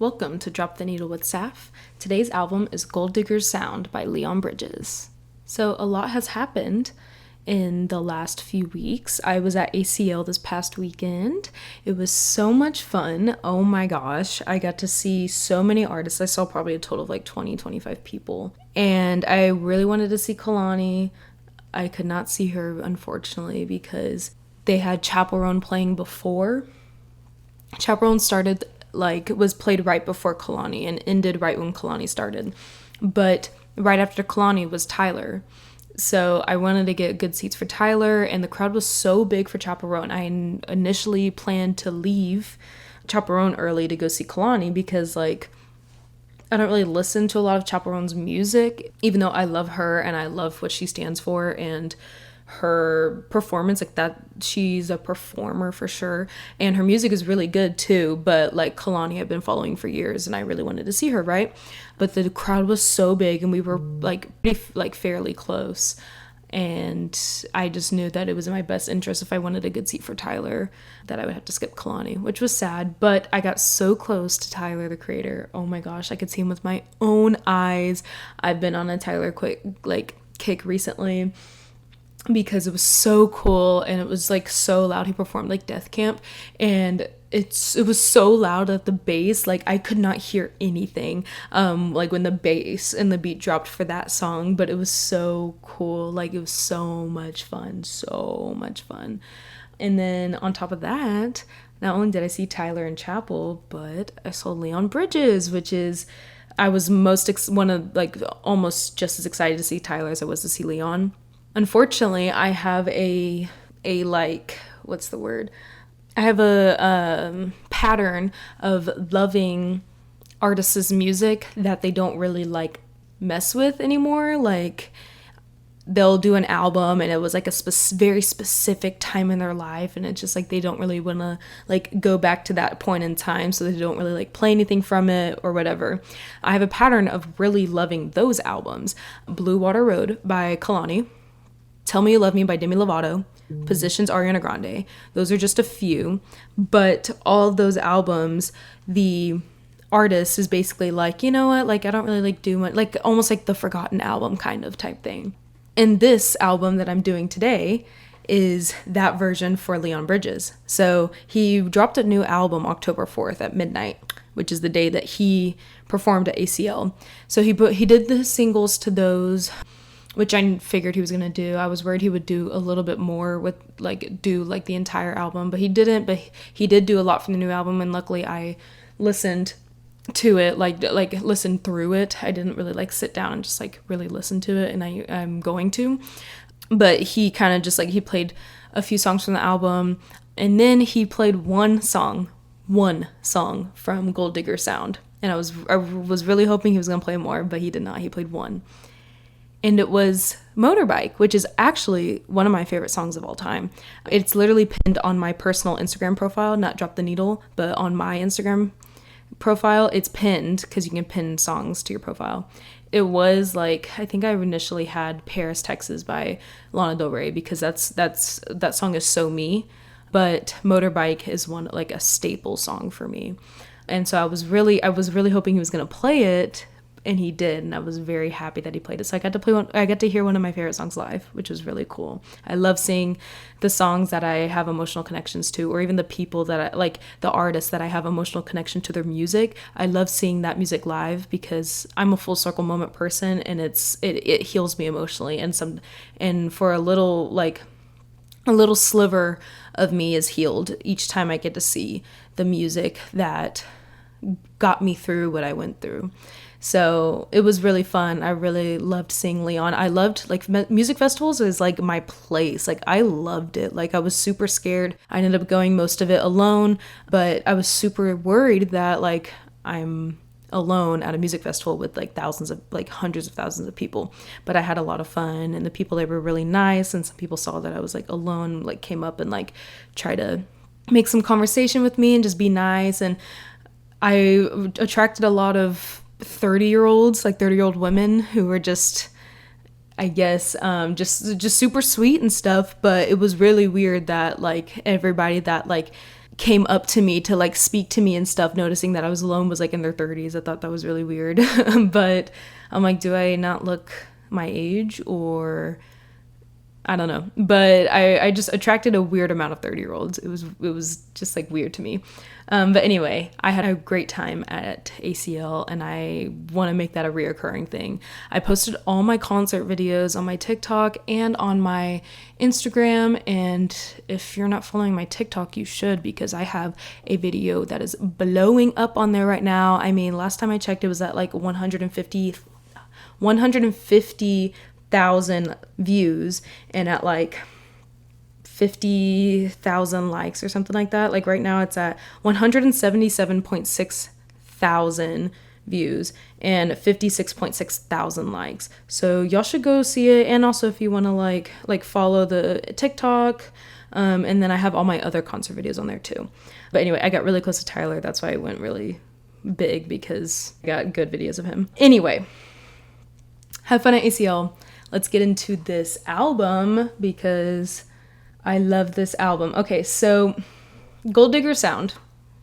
Welcome to Drop the Needle with Saph. Today's album is Gold Digger's Sound by Leon Bridges. So a lot has happened in the last few weeks. I was at ACL this past weekend. It was so much fun. Oh my gosh. I got to see so many artists. I saw probably a total of like 25 people. And I really wanted to see Kalani. I could not see her, unfortunately, because they had Chaperone playing before. Chaperone was played right before Kalani and ended right when Kalani started. But right after Kalani was Tyler. So I wanted to get good seats for Tyler, and the crowd was so big for Chaperone. I initially planned to leave Chaperone early to go see Kalani because, I don't really listen to a lot of Chaperone's music, even though I love her and I love what she stands for and her performance, she's a performer for sure, and her music is really good too. But Kalani I've been following for years and I really wanted to see her, right? But the crowd was so big and we were fairly close, and I just knew that it was in my best interest, if I wanted a good seat for Tyler, that I would have to skip Kalani, which was sad. But I got so close to Tyler, the Creator. Oh my gosh, I could see him with my own eyes. I've been on a Tyler kick recently because it was so cool and it was so loud. He performed Death Camp, and it was so loud at the bass, I could not hear anything when the bass and the beat dropped for that song. But it was so cool. It was so much fun. And then on top of that, not only did I see Tyler in Chapel, but I saw Leon Bridges, which is, I was almost just as excited to see Tyler as I was to see Leon. Unfortunately, I have I have a pattern of loving artists' music that they don't really mess with anymore. They'll do an album and it was a very specific time in their life, and it's just they don't really want to go back to that point in time, so they don't really play anything from it or whatever. I have a pattern of really loving those albums. Blue Water Road by Kalani, Tell Me You Love Me by Demi Lovato, Positions, Ariana Grande. Those are just a few, but all of those albums, the artist is basically you know what, I don't really do much, almost the forgotten album kind of type thing. And this album that I'm doing today is that version for Leon Bridges. So he dropped a new album October 4th at midnight, which is the day that he performed at ACL. So he did the singles to those, which I figured he was going to do. I was worried he would do a little bit more with the entire album, but he didn't. But he did do a lot from the new album, and luckily I listened to it, listened through it. I didn't really sit down and just really listen to it, and I'm going to. But he kind of just he played a few songs from the album, and then he played one song from Gold Digger Sound, and I was really hoping he was going to play more, but he did not. He played one. And it was Motorbike, which is actually one of my favorite songs of all time. It's literally pinned on my personal Instagram profile, not Drop the Needle, but on my Instagram profile, it's pinned because you can pin songs to your profile. It was I think I initially had Paris, Texas by Lana Del Rey, because that song is so me. But Motorbike is one a staple song for me. And so I was really hoping he was going to play it. And he did, and I was very happy that he played it. So I got to hear one of my favorite songs live, which was really cool. I love seeing the songs that I have emotional connections to, or even the people that the artists that I have emotional connection to their music. I love seeing that music live because I'm a full circle moment person, and it heals me emotionally. And for a little sliver of me is healed each time I get to see the music that got me through what I went through. So it was really fun. I really loved seeing Leon. I loved music festivals is my place. I loved it. I was super scared. I ended up going most of it alone, but I was super worried that I'm alone at a music festival with hundreds of thousands of people. But I had a lot of fun, and the people, they were really nice, and some people saw that I was alone, came up and try to make some conversation with me and just be nice. And I attracted a lot of 30-year-olds, 30-year-old women who were just, I guess, just super sweet and stuff. But it was really weird that everybody that came up to me to like speak to me and stuff, noticing that I was alone, was like in their 30s. I thought that was really weird. But I'm like, do I not look my age, or I don't know. But I just attracted a weird amount of 30-year-olds. It was just like weird to me. But anyway, I had a great time at ACL, and I want to make that a reoccurring thing. I posted all my concert videos on my TikTok and on my Instagram. And if you're not following my TikTok, you should, because I have a video that is blowing up on there right now. I mean, last time I checked, it was at like 150,000 views and at like 50,000 likes or something like that. Like right now it's at 177.6 thousand views and 56.6 thousand likes. So y'all should go see it. And also if you want to like follow the TikTok, and then I have all my other concert videos on there too. But anyway, I got really close to Tyler. That's why I went really big, because I got good videos of him. Anyway, have fun at ACL. Let's get into this album, because I love this album. Okay, so Gold Digger Sound.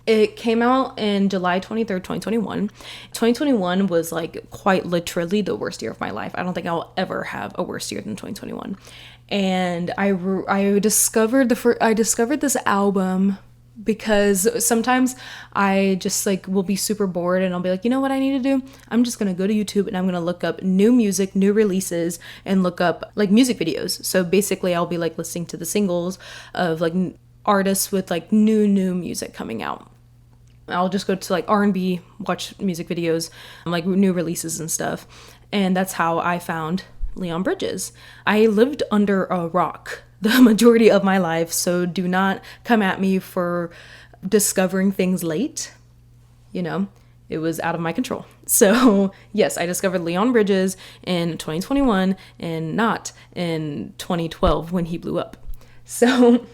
It came out in July 23rd, 2021. 2021 was like quite literally the worst year of my life. I don't think I'll ever have a worse year than 2021. And I discovered this album because sometimes I just like will be super bored, and I'll be like, you know what I need to do? I'm just going to go to YouTube and I'm going to look up new music, new releases, and look up like music videos. So basically I'll be like listening to the singles of like artists with like new music coming out. I'll just go to like R&B, watch music videos, like new releases and stuff. And that's how I found Leon Bridges. I lived under a rock the majority of my life, so do not come at me for discovering things late. You know, it was out of my control. So yes, I discovered Leon Bridges in 2021 and not in 2012 when he blew up. So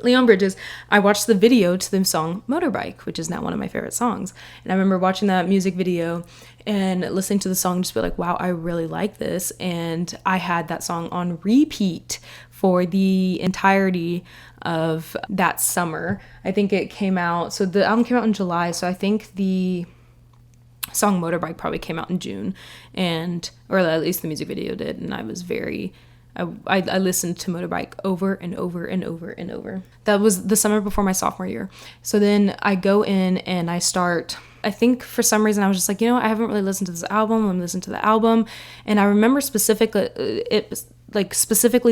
Leon Bridges, I watched the video to the song Motorbike, which is now one of my favorite songs. And I remember watching that music video and listening to the song, just be like, wow, I really like this. And I had that song on repeat for the entirety of that summer. I think it came out, so the album came out in July, so I think the song Motorbike probably came out in June, or at least the music video did, and I was I listened to Motorbike over and over and over and over. That was the summer before my sophomore year. So then I go in and I think for some reason I was just like, you know, I haven't really listened to this album. Let me listen to the album. And I remember specifically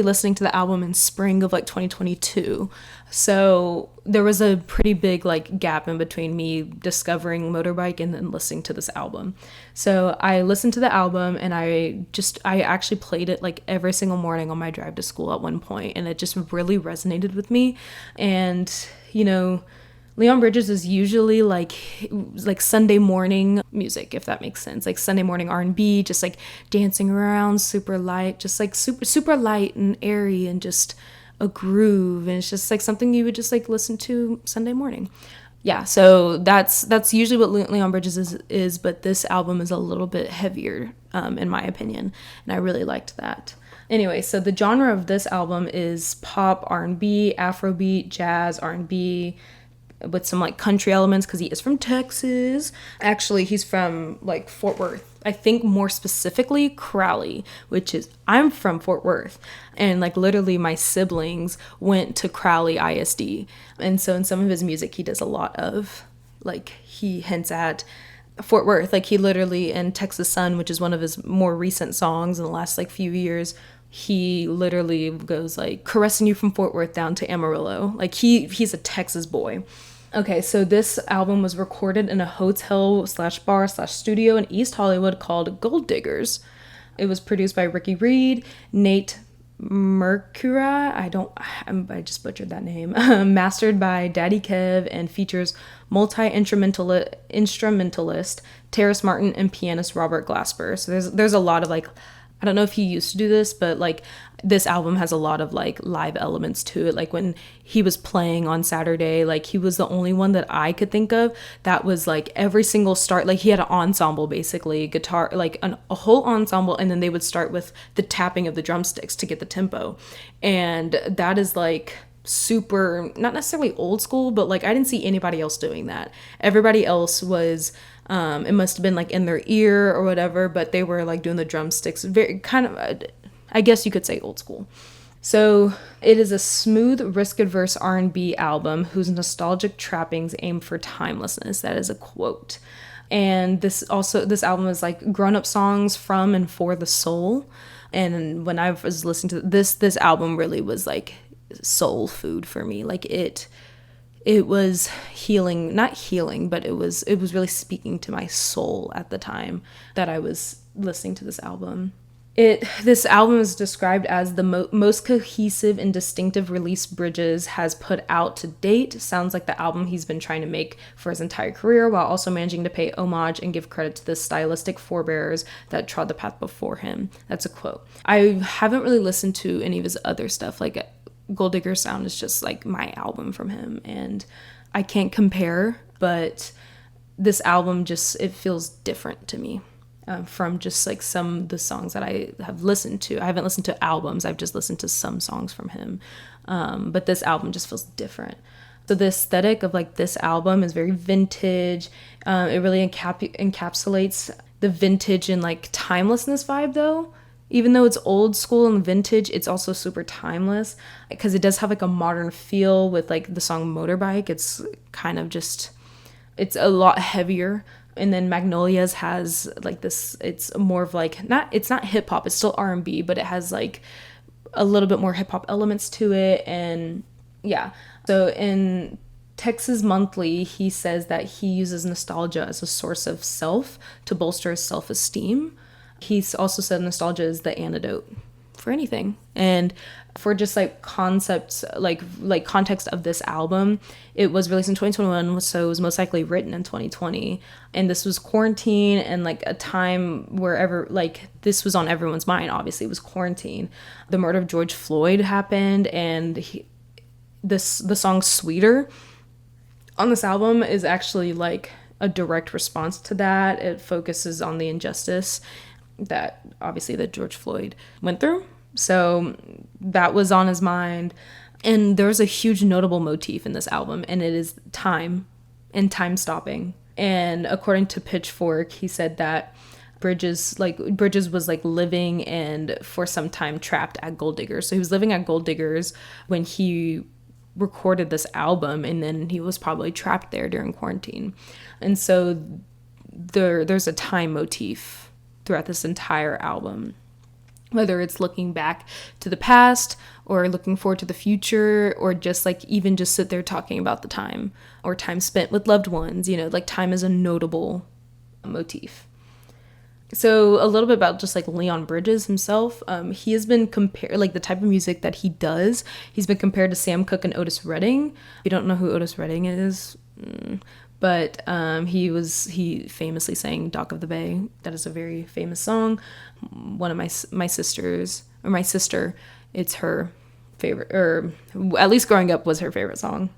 listening to the album in spring of like 2022. So there was a pretty big like gap in between me discovering Motorbike and then listening to this album. So I listened to the album, and I actually played it like every single morning on my drive to school at one point, and it just really resonated with me. And you know, Leon Bridges is usually like Sunday morning music, if that makes sense. Like Sunday morning R&B, just like dancing around, super light, just like super light and airy, and just a groove. And it's just like something you would just like listen to Sunday morning. Yeah, so that's usually what Leon Bridges is, but this album is a little bit heavier, in my opinion, and I really liked that. Anyway, so the genre of this album is pop, R&B, Afrobeat, jazz, R&B, with some like country elements, because he is from Texas. Actually, he's from like Fort Worth. I think more specifically Crowley, which is, I'm from Fort Worth, and like literally my siblings went to Crowley ISD. And so in some of his music, he does a lot of like, he hints at Fort Worth. Like he literally, in Texas Sun, which is one of his more recent songs in the last like few years, he literally goes like, caressing you from Fort Worth down to Amarillo. Like he's a Texas boy. Okay, so this album was recorded in a hotel/bar/studio in East Hollywood called Gold Diggers. It was produced by Ricky Reed, Nate Mercura, I just butchered that name, mastered by Daddy Kev, and features multi-instrumentalist Terrace Martin and pianist Robert Glasper. So there's a lot of like, I don't know if he used to do this, but like this album has a lot of like live elements to it. Like when he was playing on Saturday, like he was the only one that I could think of that was like every single start, like he had an ensemble, basically guitar, like a whole ensemble. And then they would start with the tapping of the drumsticks to get the tempo. And that is like super, not necessarily old school, but like I didn't see anybody else doing that. Everybody else was, it must have been like in their ear or whatever, but they were like doing the drumsticks, very kind of, I guess you could say old school. So it is a smooth, risk-averse R&B album whose nostalgic trappings aim for timelessness. That is a quote. And this album is like grown-up songs from and for the soul. And when I was listening to this album really was like soul food for me. Like it was healing, not healing, but it was really speaking to my soul at the time that I was listening to this album. This album is described as the most cohesive and distinctive release Bridges has put out to date. Sounds like the album he's been trying to make for his entire career, while also managing to pay homage and give credit to the stylistic forebears that trod the path before him. That's a quote. I haven't really listened to any of his other stuff. Like Gold Digger Sound is just like my album from him, and I can't compare, but this album just, it feels different to me. From just like some of the songs that I have listened to. I haven't listened to albums, I've just listened to some songs from him. But this album just feels different. So the aesthetic of like this album is very vintage. It really encapsulates the vintage and like timelessness vibe though. Even though it's old school and vintage, it's also super timeless because it does have like a modern feel with like the song Motorbike. It's kind of just, it's a lot heavier. And then Magnolias has like this, it's more of like, it's not hip hop, it's still R&B, but it has like a little bit more hip hop elements to it. And yeah, so in Texas Monthly, he says that he uses nostalgia as a source of self to bolster his self-esteem. He's also said nostalgia is the antidote for anything. And for just like concepts, like context of this album, it was released in 2021, so it was most likely written in 2020. And this was quarantine and like a time wherever, like this was on everyone's mind. Obviously it was quarantine. The murder of George Floyd happened, and the song Sweeter on this album is actually like a direct response to that. It focuses on the injustice that obviously that George Floyd went through. So that was on his mind. And there's a huge notable motif in this album, and it is time and time stopping. And according to Pitchfork, he said that Bridges was like living and for some time trapped at Gold Diggers. So he was living at Gold Diggers when he recorded this album, and then he was probably trapped there during quarantine. And so there's a time motif throughout this entire album. Whether it's looking back to the past or looking forward to the future, or just like even just sit there talking about the time or time spent with loved ones, you know, like time is a notable motif. So a little bit about just like Leon Bridges himself. He has been compared, like the type of music that he does, he's been compared to Sam Cooke and Otis Redding. If you don't know who Otis Redding is, but he famously sang Dock of the Bay. That is a very famous song. One of my sisters, or my sister, it's her favorite, or at least growing up was her favorite song.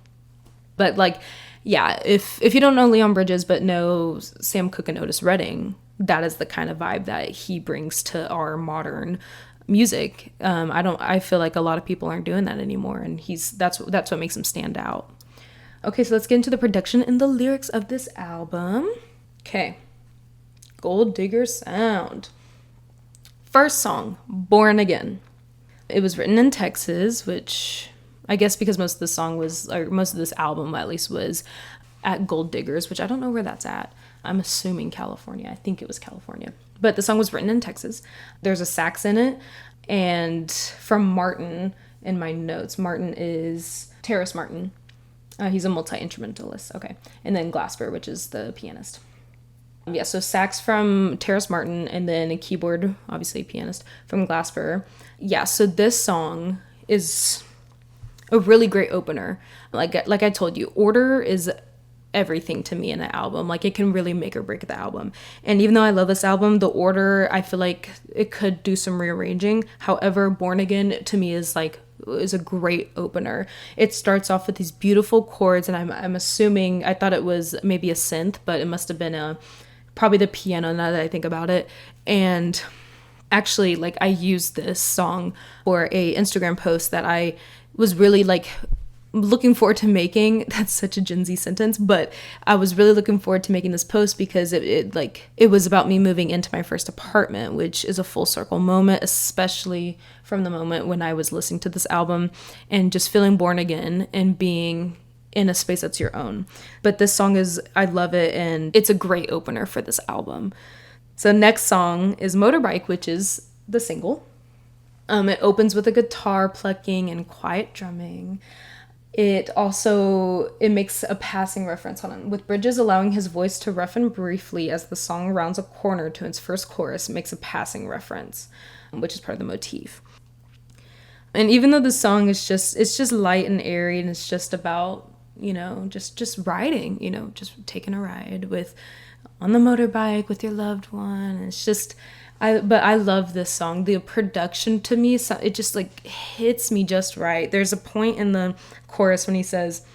But like, yeah, if you don't know Leon Bridges but know Sam Cooke and Otis Redding, that is the kind of vibe that he brings to our modern music. I feel like a lot of people aren't doing that anymore, and that's what makes him stand out. Okay, so let's get into the production and the lyrics of this album. Okay. Gold Digger Sound. First song, Born Again. It was written in Texas, which I guess because most of this album at least was at Gold Diggers, which I don't know where that's at. I'm assuming California. I think it was California. But the song was written in Texas. There's a sax in it. And from Martin in my notes, Martin is Terrace Martin. He's a multi-instrumentalist. Okay. And then Glasper, which is the pianist. Yeah, so sax from Terrace Martin, and then a keyboard, obviously pianist, from Glasper. Yeah, so this song is a really great opener. Like I told you, order is everything to me in an album. Like it can really make or break the album. And even though I love this album, the order, I feel like it could do some rearranging. However, Born Again to me is a great opener. It starts off with these beautiful chords, and I'm assuming, I thought it was maybe a synth, but it must have been probably the piano now that I think about it. And actually, like, I used this song for a Instagram post that I was really like looking forward to making. That's such a Gen Z sentence, but I was really looking forward to making this post because it was about me moving into my first apartment, which is a full circle moment, especially from the moment when I was listening to this album and just feeling born again and being in a space that's your own. But this song I love it, and it's a great opener for this album. So next song is Motorbike, which is the single. It opens with a guitar plucking and quiet drumming. It makes a passing reference on with Bridges allowing his voice to roughen briefly as the song rounds a corner to its first chorus. It makes a passing reference, which is part of the motif. And even though the song is just light and airy, and it's just about, just riding, just taking a ride on the motorbike with your loved one. It's just, but I love this song. The production to me, it just like hits me just right. There's a point in the chorus when he says,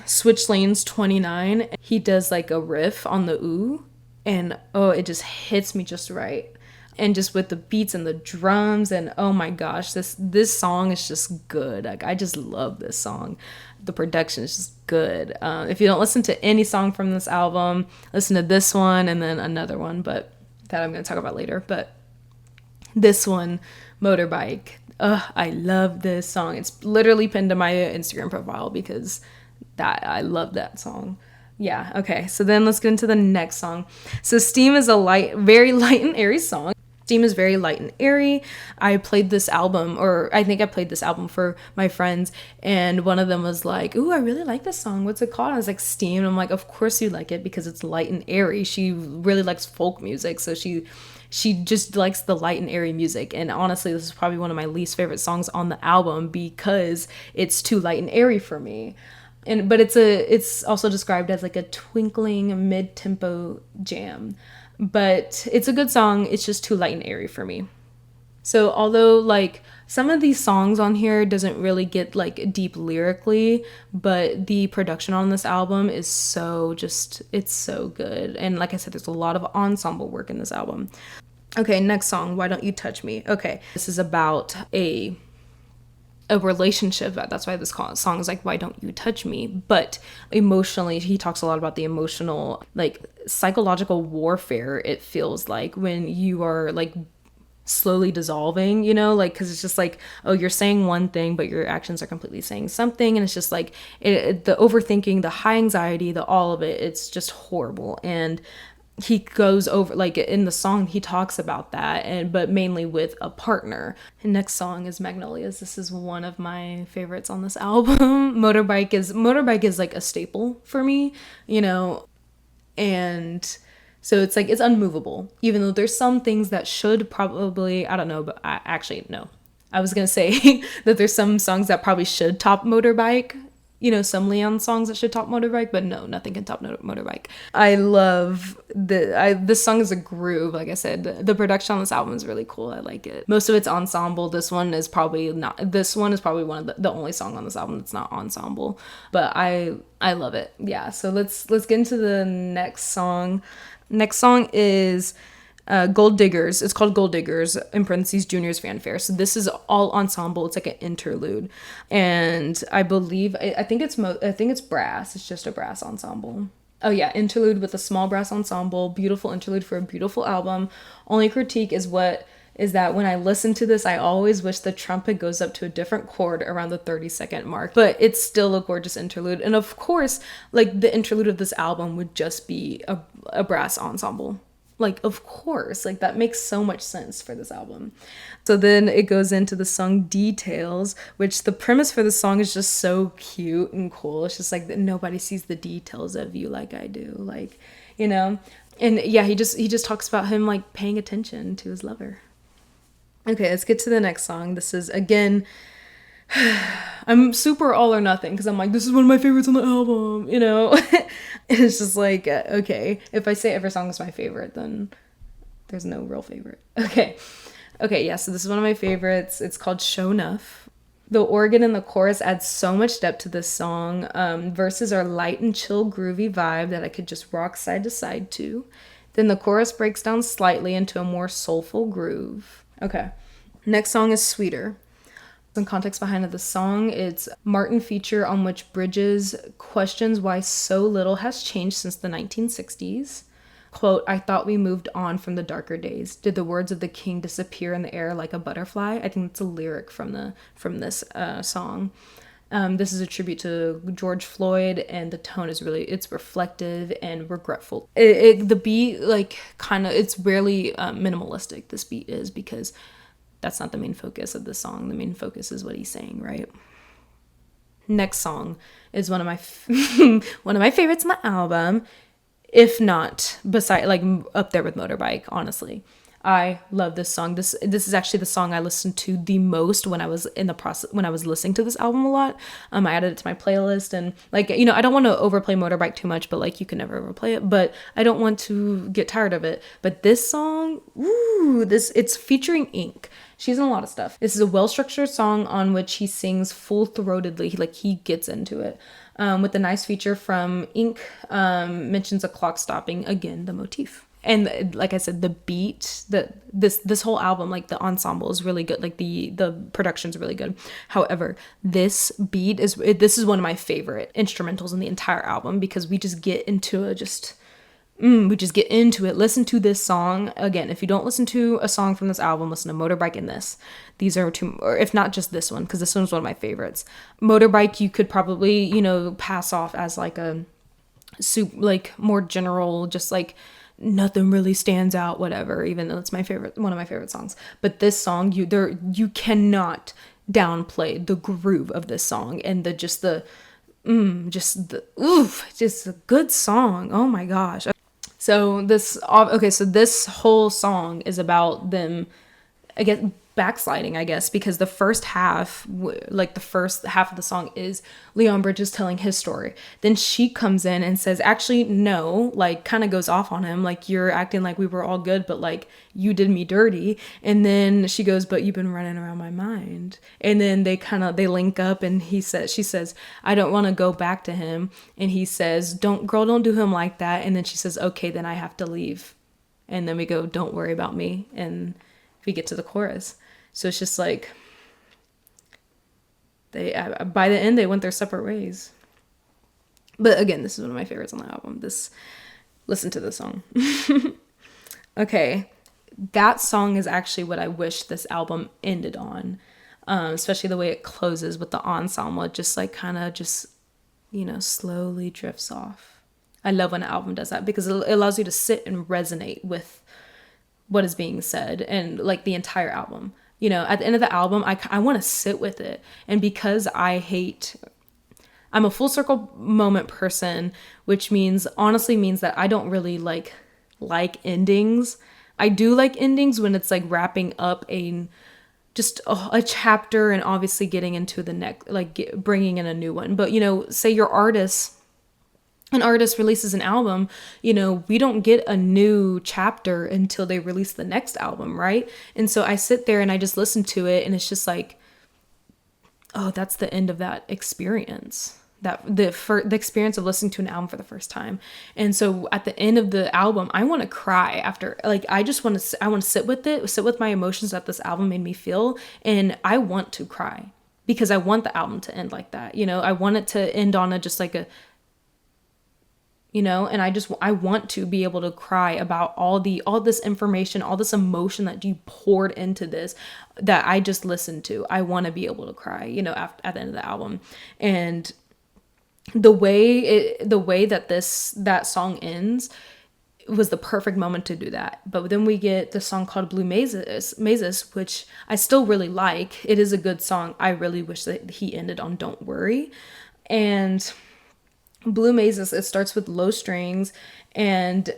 switch lanes 29. He does like a riff on the ooh, and it just hits me just right. And just with the beats and the drums, and oh my gosh, this song is just good. Like, I just love this song. The production is just good. If you don't listen to any song from this album, listen to this one and then another one, but that I'm going to talk about later. But this one, Motorbike, I love this song. It's literally pinned to my Instagram profile because I love that song. Yeah, okay, so then let's get into the next song. So Steam is very light and airy song. Steam is very light and airy. I played this album, or I think I played this album for my friends, and one of them was like, ooh, I really like this song. What's it called? I was like, Steam. And I'm like, of course you like it because it's light and airy. She really likes folk music, so she just likes the light and airy music. And honestly, this is probably one of my least favorite songs on the album because it's too light and airy for me. But it's also described as like a twinkling mid-tempo jam. But it's a good song. It's just too light and airy for me. So although like some of these songs on here doesn't really get like deep lyrically, but the production on this album is it's so good. And like I said, there's a lot of ensemble work in this album. Okay, next song, Why Don't You Touch Me? Okay, this is about a relationship. That's why this song is like, Why Don't You Touch Me? But emotionally, he talks a lot about the emotional, like psychological warfare it feels like when you are like slowly dissolving, like, because it's just like, you're saying one thing but your actions are completely saying something, and it's just like the overthinking, the high anxiety, the all of it, it's just horrible. And he goes over, like in the song he talks about that, but mainly with a partner. And next song is Magnolias. This is one of my favorites on this album. Motorbike is like a staple for me, and so it's like, it's unmovable, even though there's some things that should probably, I don't know, but no, I was gonna say that there's some songs that probably should top Motorbike, some Leon songs that should top Motorbike, but no, nothing can top Motorbike. I love this song is a groove. Like I said, the production on this album is really cool. I like it. Most of it's ensemble. This one is probably not. This one is probably one of the only song on this album that's not ensemble, but I love it. Yeah. So let's get into the next song. Next song is Gold Diggers. It's called Gold Diggers, in parentheses, Junior's Fanfare. So this is all ensemble. It's like an interlude, and I think it's brass. It's just a brass ensemble. Oh yeah, interlude with a small brass ensemble. Beautiful interlude for a beautiful album. Only critique is that when I listen to this, I always wish the trumpet goes up to a different chord around the 30-second mark. But it's still a gorgeous interlude. And of course, like the interlude of this album would just be a brass ensemble. Like, of course, like that makes so much sense for this album. So then it goes into the song Details, which the premise for the song is just so cute and cool. It's just like that nobody sees the details of you like I do, like, And yeah, he just talks about him like paying attention to his lover. Okay, let's get to the next song. This is, again, I'm super all or nothing because I'm like, this is one of my favorites on the album, And it's just like, okay, if I say every song is my favorite, then there's no real favorite. Okay, yeah, so this is one of my favorites. It's called Show Enough. The organ in the chorus adds so much depth to this song. Verses are light and chill, groovy vibe that I could just rock side to side to. Then the chorus breaks down slightly into a more soulful groove. Okay, next song is Sweeter. Some context behind the song, it's Martin feature on which Bridges questions why so little has changed since the 1960s. Quote, I thought we moved on from the darker days. Did the words of the king disappear in the air like a butterfly? I think it's a lyric from this song. This is a tribute to George Floyd, and the tone is it's reflective and regretful. The beat, like, kind of, it's rarely minimalistic, this beat is, because that's not the main focus of the song. The main focus is what he's saying, right? Next song is one of my one of my favorites on the album, if not beside, like, up there with Motorbike, honestly. I love this song. This is actually the song I listened to the most when I was when I was listening to this album a lot. I added it to my playlist, and, like, you know, I don't want to overplay Motorbike too much, but, like, you can never overplay it, but I don't want to get tired of it. But this song, it's featuring Ink. She's in a lot of stuff. This is a well-structured song on which he sings full-throatedly, he gets into it. With a nice feature from Ink, mentions a clock stopping, again, the motif. And like I said, the beat, this whole album, like, the ensemble is really good. Like, the production's really good. However, this beat this is one of my favorite instrumentals in the entire album, because we just get into it. Listen to this song. Again, if you don't listen to a song from this album, listen to Motorbike and this. These are two, or if not just this one, because this one's one of my favorites. Motorbike, you could probably, you know, pass off as like a like more general, just like nothing really stands out, whatever, even though it's one of my favorite songs. But this song, you cannot downplay the groove of this song, and just a good song. Oh my gosh. So this whole song is about them, I guess, backsliding, I guess, because the first half of the song is Leon Bridges telling his story. Then she comes in and says, actually, no, like, kind of goes off on him, like, you're acting like we were all good, but, like, you did me dirty. And then she goes, but you've been running around my mind. And then they link up, and she says, I don't want to go back to him. And he says, don't do him like that. And then she says, okay, then I have to leave. And then we go, don't worry about me. And we get to the chorus. So it's just like, by the end, they went their separate ways. But again, this is one of my favorites on the album. Listen to this song. Okay, that song is actually what I wish this album ended on, especially the way it closes with the ensemble. It just, like, kind of just, you know, slowly drifts off. I love when an album does that, because it allows you to sit and resonate with what is being said, and, like, the entire album. You know, at the end of the album, I want to sit with it. And because I'm a full circle moment person, which honestly means that I don't really like endings. I do like endings when it's, like, wrapping up a chapter, and obviously getting into the next, like, bringing in a new one. But, you know, say an artist releases an album, you know, we don't get a new chapter until they release the next album, right? And so I sit there and I just listen to it, and it's just like, oh, that's the end of that experience. The experience of listening to an album for the first time. And so at the end of the album, I want to cry after, like, I want to sit with my emotions that this album made me feel, and I want to cry, because I want the album to end like that. You know, I want it to end on you know, and I want to be able to cry about all this information, all this emotion that you poured into this, that I just listened to. I want to be able to cry, you know, at the end of the album. And the way that song ends was the perfect moment to do that. But then we get the song called Blue Mazes, which I still really like. It is a good song. I really wish that he ended on Don't Worry. And Blue Mazes, it starts with low strings, and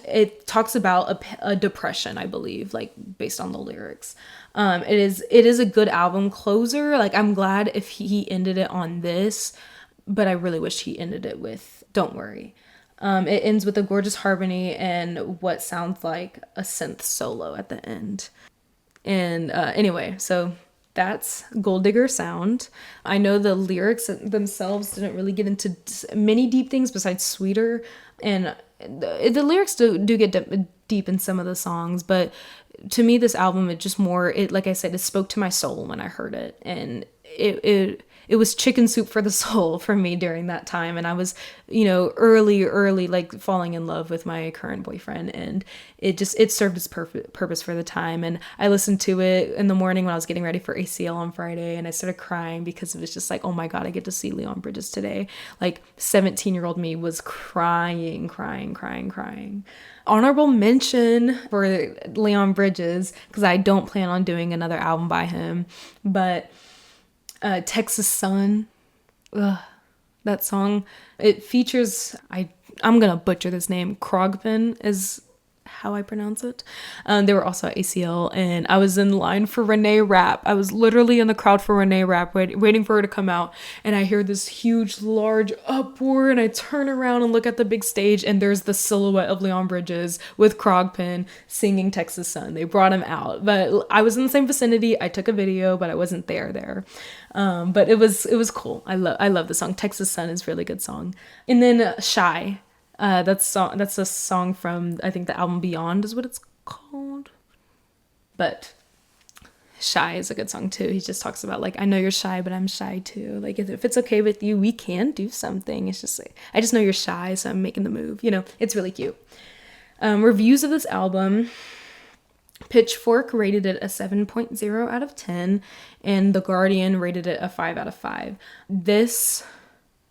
it talks about a depression, I believe, like, based on the lyrics. It is a good album closer. Like, I'm glad if he ended it on this, but I really wish he ended it with Don't Worry. It ends with a gorgeous harmony and what sounds like a synth solo at the end. And anyway, so that's Gold Digger Sound. I know the lyrics themselves didn't really get into many deep things besides Sweeter. And the lyrics do get deep in some of the songs, but to me, this album, it just more, it, like I said, it spoke to my soul when I heard it. And it was chicken soup for the soul for me during that time. And I was, early, like falling in love with my current boyfriend. And it served its purpose for the time. And I listened to it in the morning when I was getting ready for ACL on Friday. And I started crying because it was just like, oh my God, I get to see Leon Bridges today. Like 17-year-old me was crying. Honorable mention for Leon Bridges, because I don't plan on doing another album by him, but Texas Sun, that song, it features, I'm gonna butcher this name, Krogman is how I pronounce it. They were also at ACL, and I was in line for Renee Rapp. I was literally in the crowd for Renee Rapp, waiting for her to come out, and I hear this huge, large uproar, and I turn around and look at the big stage, and there's the silhouette of Leon Bridges with Krogman singing Texas Sun. They brought him out, but I was in the same vicinity. I took a video, but I wasn't there. But it was cool. I love the song. Texas Sun is a really good song. And then Shy. That's a song from, I think, the album Beyond is what it's called. But Shy is a good song too. He just talks about like, I know you're shy, but I'm shy too. Like if it's okay with you, we can do something. It's just like, I just know you're shy, so I'm making the move. It's really cute. Reviews of this album. Pitchfork rated it a 7.0 out of 10, and The Guardian rated it a 5 out of 5. This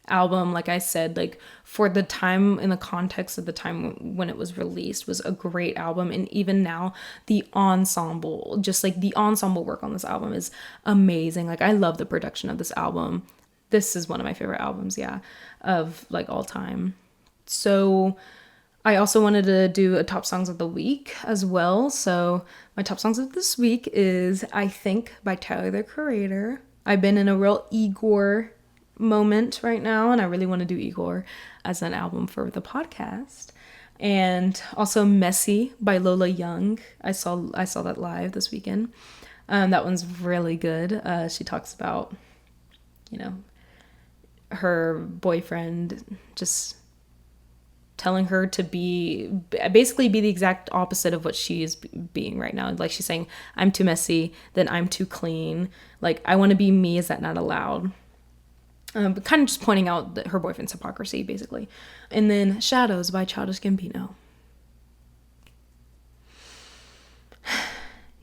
album, like I said, like for the time, in the context of the time when it was released, was a great album. And even now, the ensemble work on this album is amazing. Like I love the production of this album. This is one of my favorite albums, of like all time. So I also wanted to do a top songs of the week as well. So my top songs of this week is I Think by Tyler, the Creator. I've been in a real Igor moment right now, and I really want to do Igor as an album for the podcast. And also Messy by Lola Young. I saw that live this weekend. That one's really good. She talks about, her boyfriend just telling her to basically be the exact opposite of what she is being right now. Like she's saying, I'm too messy, then I'm too clean. Like I want to be me, is that not allowed? But kind of just pointing out that her boyfriend's hypocrisy, basically. And then Shadows by Childish Gambino.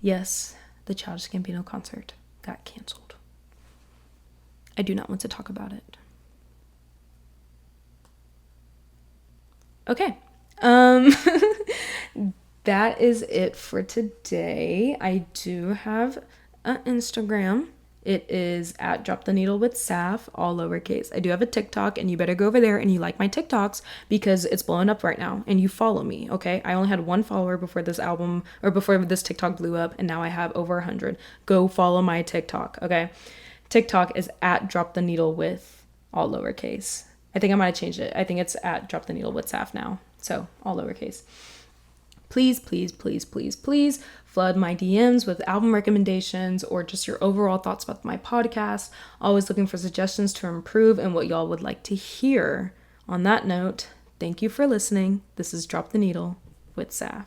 Yes, the Childish Gambino concert got canceled. I do not want to talk about it. Okay. That is it for today. I do have an Instagram. It is at Drop the Needle with Saph, all lowercase. I do have a TikTok, and you better go over there and you like my TikToks because it's blowing up right now, and you follow me, okay? I only had one follower before this TikTok blew up, and now I have over 100. Go follow my TikTok, okay? TikTok is at Drop the Needle with, all lowercase. I think I might have changed it. I think it's at Drop the Needle with Saph now, so all lowercase. Please flood my DMs with album recommendations or just your overall thoughts about my podcast. Always looking for suggestions to improve and what y'all would like to hear. On that note, thank you for listening. This is Drop the Needle with Saph.